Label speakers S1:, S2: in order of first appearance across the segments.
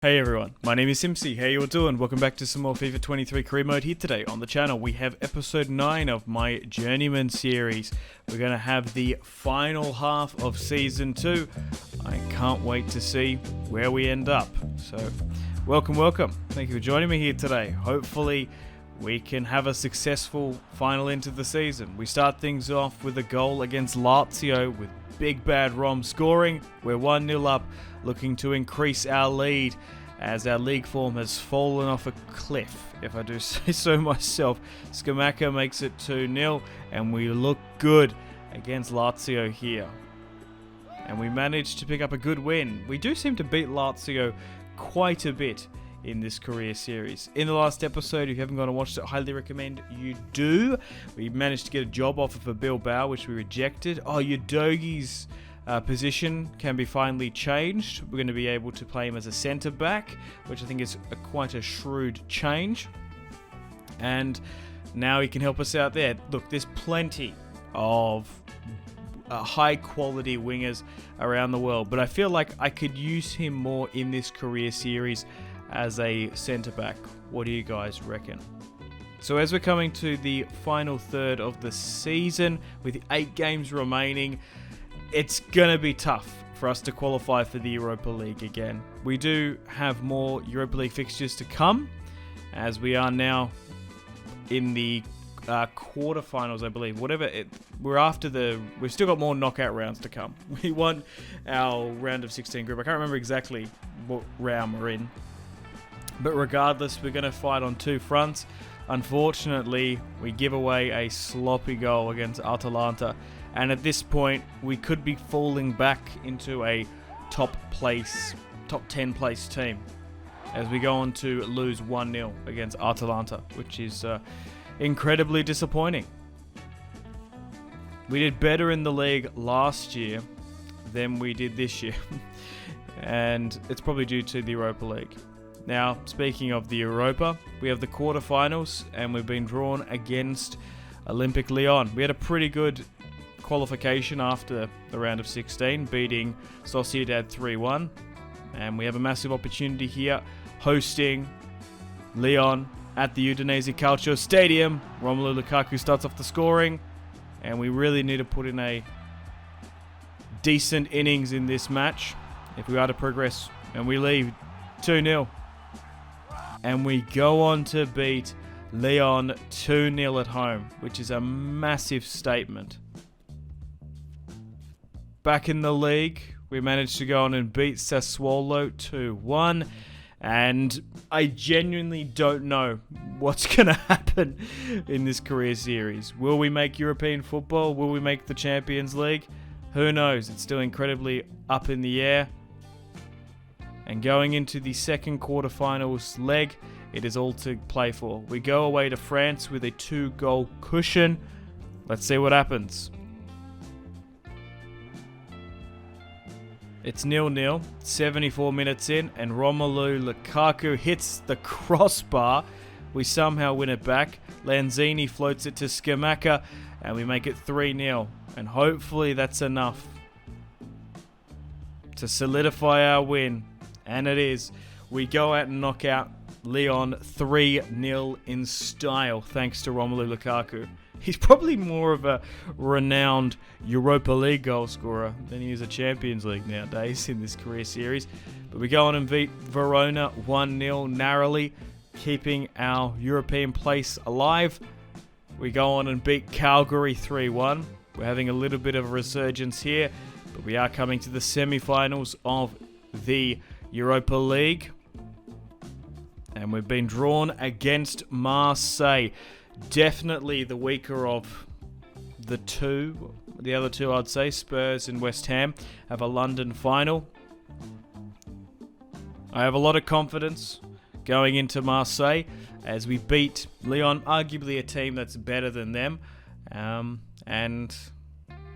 S1: Hey everyone, my name is Simpsy. How you all doing? Welcome back to some more FIFA 23 career mode here today on the channel. We have episode 9 of my Journeyman series. We're going to have the final half of season 2. I can't wait to see where we end up. So, welcome. Thank you for joining me here today. Hopefully, we can have a successful final end to the season. We start things off with a goal against Lazio with Big Bad Rom scoring. We're 1-0 up, looking to increase our lead as our league form has fallen off a cliff, if I do say so myself. Scamacca makes it 2-0, and we look good against Lazio here. And we managed to pick up a good win. We do seem to beat Lazio quite a bit in this career series. In the last episode, if you haven't gone and watched it, I highly recommend you do. We managed to get a job offer for Bilbao, which we rejected. Oh, Udogi's position can be finally changed. We're going to be able to play him as a centre back, which I think is quite a shrewd change. And now he can help us out there. Look, there's plenty of high quality wingers around the world, but I feel like I could use him more in this career series as a centre back. What do you guys reckon? So as we're coming to the final third of the season with 8 games remaining, it's gonna be tough for us to qualify for the Europa League again. We do have more Europa League fixtures to come, as we are now in the quarterfinals, I believe. We've still got more knockout rounds to come. We won our round of 16 group. I can't remember exactly what round we're in, but regardless, we're going to fight on 2 fronts. Unfortunately, we give away a sloppy goal against Atalanta, and at this point, we could be falling back into a top 10 place team as we go on to lose 1-0 against Atalanta, which is incredibly disappointing. We did better in the league last year than we did this year, and it's probably due to the Europa League. Now, speaking of the Europa, we have the quarterfinals, and we've been drawn against Olympic Lyon. We had a pretty good qualification after the round of 16, beating Sociedad 3-1, and we have a massive opportunity here, hosting Lyon at the Udinese Calcio Stadium. Romelu Lukaku starts off the scoring, and we really need to put in a decent innings in this match if we are to progress, and we lead 2-0. And we go on to beat Lyon 2-0 at home, which is a massive statement. Back in the league, we managed to go on and beat Sassuolo 2-1. And I genuinely don't know what's going to happen in this career series. Will we make European football? Will we make the Champions League? Who knows? It's still incredibly up in the air. And going into the second quarterfinals leg, it is all to play for. We go away to France with a 2-goal cushion. Let's see what happens. It's 0-0, 74 minutes in, and Romelu Lukaku hits the crossbar. We somehow win it back. Lanzini floats it to Scamacca, and we make it 3-0. And hopefully that's enough to solidify our win. And it is. We go out and knock out Lyon 3-0 in style, thanks to Romelu Lukaku. He's probably more of a renowned Europa League goal scorer than he is a Champions League nowadays in this career series. But we go on and beat Verona 1-0 narrowly, keeping our European place alive. We go on and beat Calgary 3-1. We're having a little bit of a resurgence here, but we are coming to the semi-finals of the Europa League, and we've been drawn against Marseille. Definitely the weaker of the two. The other two, I'd say, Spurs and West Ham, have a London final. I have a lot of confidence going into Marseille as we beat Lyon, arguably a team that's better than them. And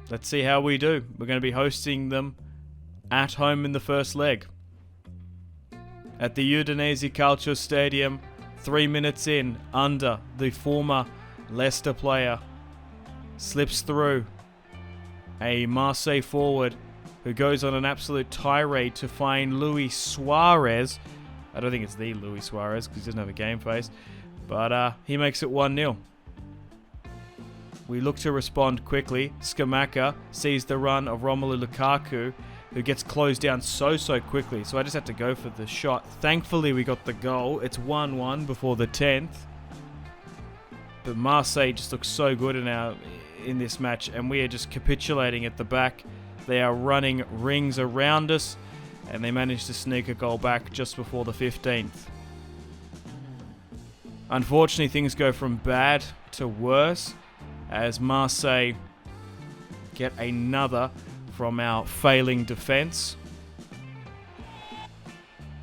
S1: let's see how we do. We're going to be hosting them at home in the first leg at the Udinese Calcio Stadium. 3 minutes in, under the former Leicester player slips through a Marseille forward who goes on an absolute tirade to find Luis Suarez, I don't think it's the Luis Suarez because he doesn't have a game face. But he makes it 1-0. We look to respond quickly. Scamacca sees the run of Romelu Lukaku, who gets closed down so quickly. So I just had to go for the shot. Thankfully, we got the goal. It's 1-1 before the 10th. But Marseille just looks so good in this match, and we are just capitulating at the back. They are running rings around us, and they managed to sneak a goal back just before the 15th. Unfortunately, things go from bad to worse as Marseille get another from our failing defense.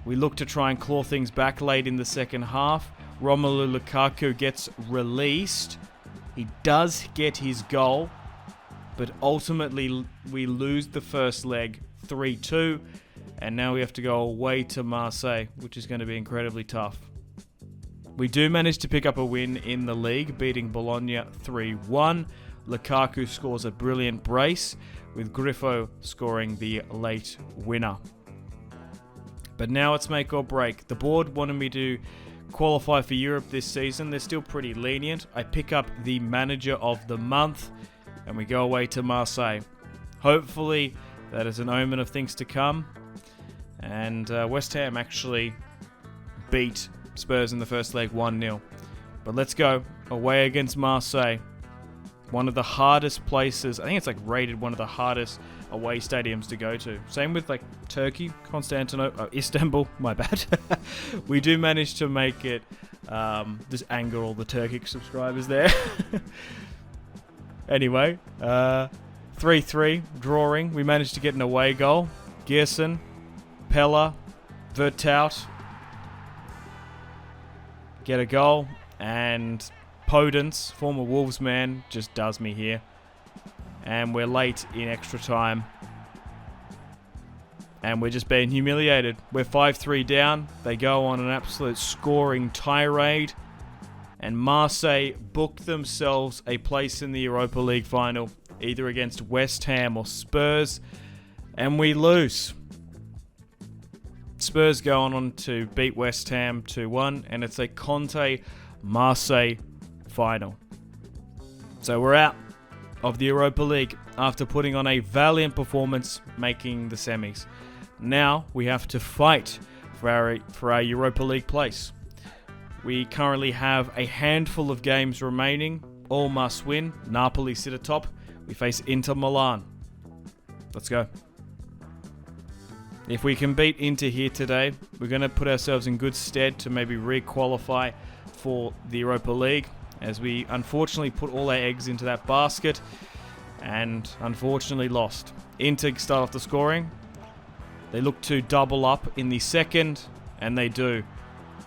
S1: We look to try and claw things back late in the second half. Romelu Lukaku gets released. He does get his goal, but ultimately we lose the first leg 3-2, and now we have to go away to Marseille, which is going to be incredibly tough. We do manage to pick up a win in the league, beating Bologna 3-1. Lukaku scores a brilliant brace, with Griffo scoring the late winner. But now it's make or break. The board wanted me to qualify for Europe this season. They're still pretty lenient. I pick up the manager of the month, and we go away to Marseille. Hopefully, that is an omen of things to come. And West Ham actually beat Spurs in the first leg 1-0. But let's go away against Marseille. One of the hardest places. I think it's like rated one of the hardest away stadiums to go to. Same with like Turkey, Istanbul, my bad. We do manage to make it, just anger all the Turkic subscribers there. Anyway, 3-3 drawing. We managed to get an away goal. Gearson, Pella, Vertout get a goal, and Podence, former Wolves man, just does me here. And we're late in extra time. And we're just being humiliated. We're 5-3 down. They go on an absolute scoring tirade. And Marseille book themselves a place in the Europa League final, either against West Ham or Spurs. And we lose. Spurs go on to beat West Ham 2-1. And it's a Conte-Marseille final. So we're out of the Europa League after putting on a valiant performance, making the semis. Now we have to fight for our Europa League place. We currently have a handful of games remaining, all must win. Napoli sit atop. We face Inter Milan. Let's go. If we can beat Inter here today, we're going to put ourselves in good stead to maybe re-qualify for the Europa League, as we unfortunately put all our eggs into that basket and unfortunately lost. Inter start off the scoring. They look to double up in the second, and they do.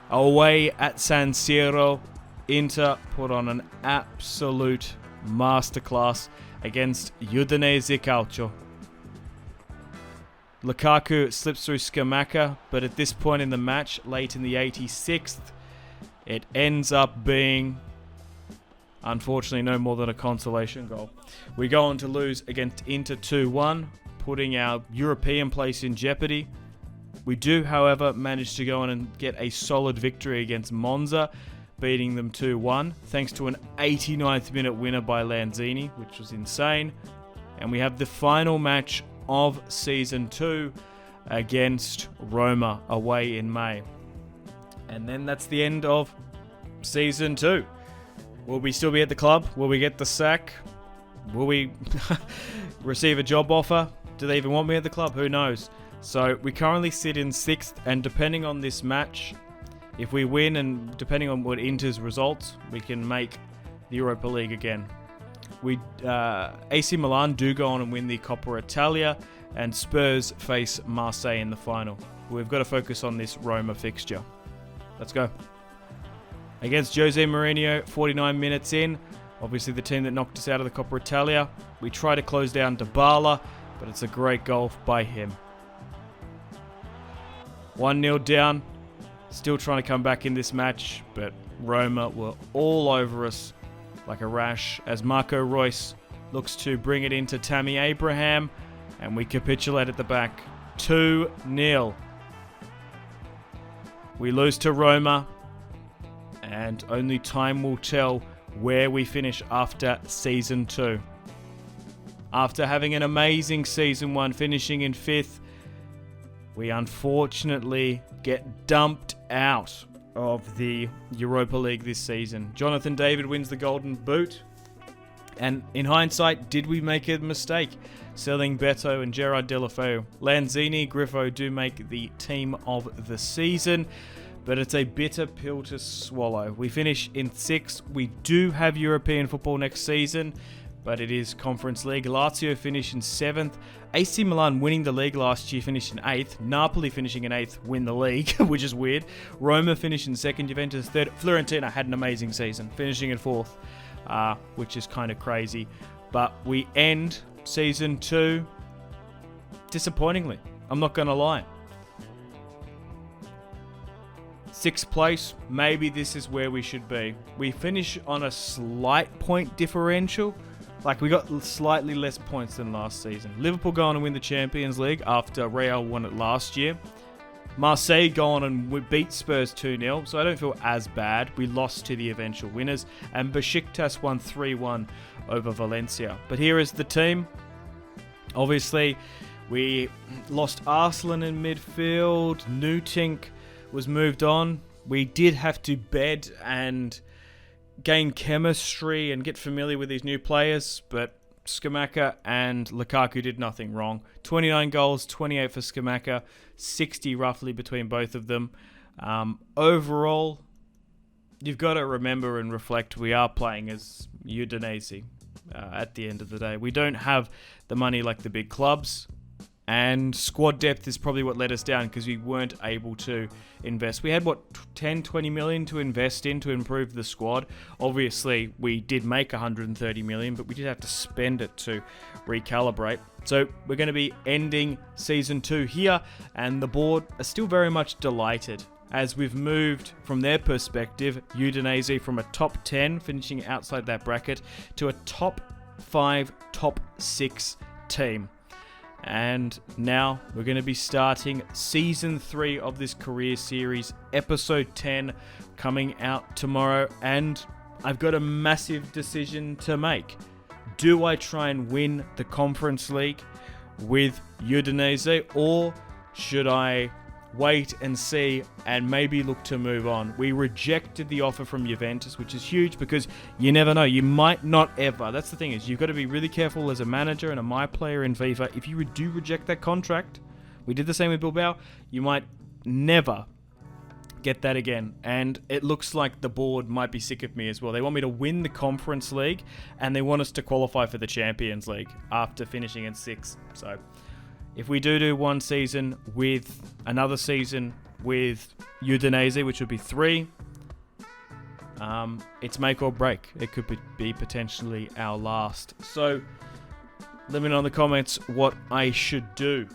S1: Away at San Siro, Inter put on an absolute masterclass against Udinese Calcio. Lukaku slips through Scamacca, but at this point in the match, late in the 86th, it ends up being, unfortunately, no more than a consolation goal. We go on to lose against Inter 2-1, putting our European place in jeopardy. We do, however, manage to go on and get a solid victory against Monza, beating them 2-1, thanks to an 89th minute winner by Lanzini, which was insane. And we have the final match of Season 2 against Roma away in May. And then that's the end of Season 2. Will we still be at the club? Will we get the sack? Will we receive a job offer? Do they even want me at the club? Who knows? So we currently sit in 6th, and depending on this match, if we win and depending on what Inter's results, we can make the Europa League again. AC Milan do go on and win the Coppa Italia, and Spurs face Marseille in the final. We've got to focus on this Roma fixture. Let's go. Against Jose Mourinho, 49 minutes in. Obviously the team that knocked us out of the Coppa Italia. We try to close down Dybala, but it's a great goal by him. 1-0 down. Still trying to come back in this match, but Roma were all over us like a rash as Marco Reus looks to bring it into Tammy Abraham, and we capitulate at the back. 2-0. We lose to Roma, and only time will tell where we finish after Season 2. After having an amazing Season 1, finishing in 5th, we unfortunately get dumped out of the Europa League this season. Jonathan David wins the Golden Boot. And in hindsight, did we make a mistake selling Beto and Gerard Deulofeu? Lanzini, Griffo do make the team of the season, but it's a bitter pill to swallow. We finish in 6th. We do have European football next season, but it is Conference League. Lazio finish in 7th. AC Milan winning the league last year finished in 8th. Napoli finishing in 8th, win the league, which is weird. Roma finished in 2nd. Juventus 3rd. Fiorentina had an amazing season, finishing in 4th. Which is kind of crazy. But we end Season 2 disappointingly. I'm not going to lie. 6th place, maybe this is where we should be. We finish on a slight point differential. Like, we got slightly less points than last season. Liverpool go on and win the Champions League after Real won it last year. Marseille go on and beat Spurs 2-0, so I don't feel as bad. We lost to the eventual winners, and Besiktas won 3-1 over Valencia. But here is the team. Obviously, we lost Arslan in midfield. Nutink was moved on. We did have to bed and gain chemistry and get familiar with these new players, but Scamacca and Lukaku did nothing wrong. 29 goals, 28 for Scamacca, 60 roughly between both of them. Overall, you've got to remember and reflect we are playing as Udinese at the end of the day. We don't have the money like the big clubs, and squad depth is probably what let us down because we weren't able to invest. We had, 10, 20 million to invest in to improve the squad. Obviously, we did make 130 million, but we did have to spend it to recalibrate. So we're going to be ending Season 2 here, and the board are still very much delighted as we've moved from their perspective, Udinese from a top 10, finishing outside that bracket, to a top 5, top 6 team. And now we're going to be starting Season 3 of this career series, Episode 10, coming out tomorrow. And I've got a massive decision to make. Do I try and win the Conference League with Udinese, or should I wait and see and maybe look to move on? We rejected the offer from Juventus, which is huge because you never know. You might not ever. That's the thing, is you've got to be really careful as a manager and a my player in FIFA. If you do reject that contract, we did the same with Bilbao, you might never get that again. And it looks like the board might be sick of me as well. They want me to win the Conference League and they want us to qualify for the Champions League after finishing in 6th. So if we do one season with another season with Udinese, which would be 3, it's make or break. It could be potentially our last. So let me know in the comments what I should do.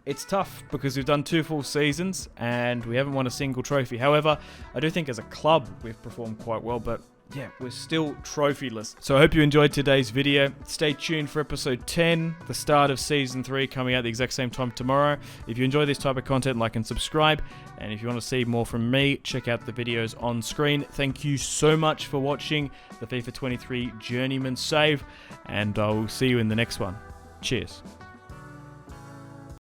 S1: It's tough because we've done 2 full seasons and we haven't won a single trophy. However, I do think as a club we've performed quite well, but yeah, we're still trophyless. So I hope you enjoyed today's video. Stay tuned for episode 10, the start of season 3, coming out the exact same time tomorrow. If you enjoy this type of content, like and subscribe. And if you want to see more from me, check out the videos on screen. Thank you so much for watching the FIFA 23 Journeyman save, and I will see you in the next one. Cheers.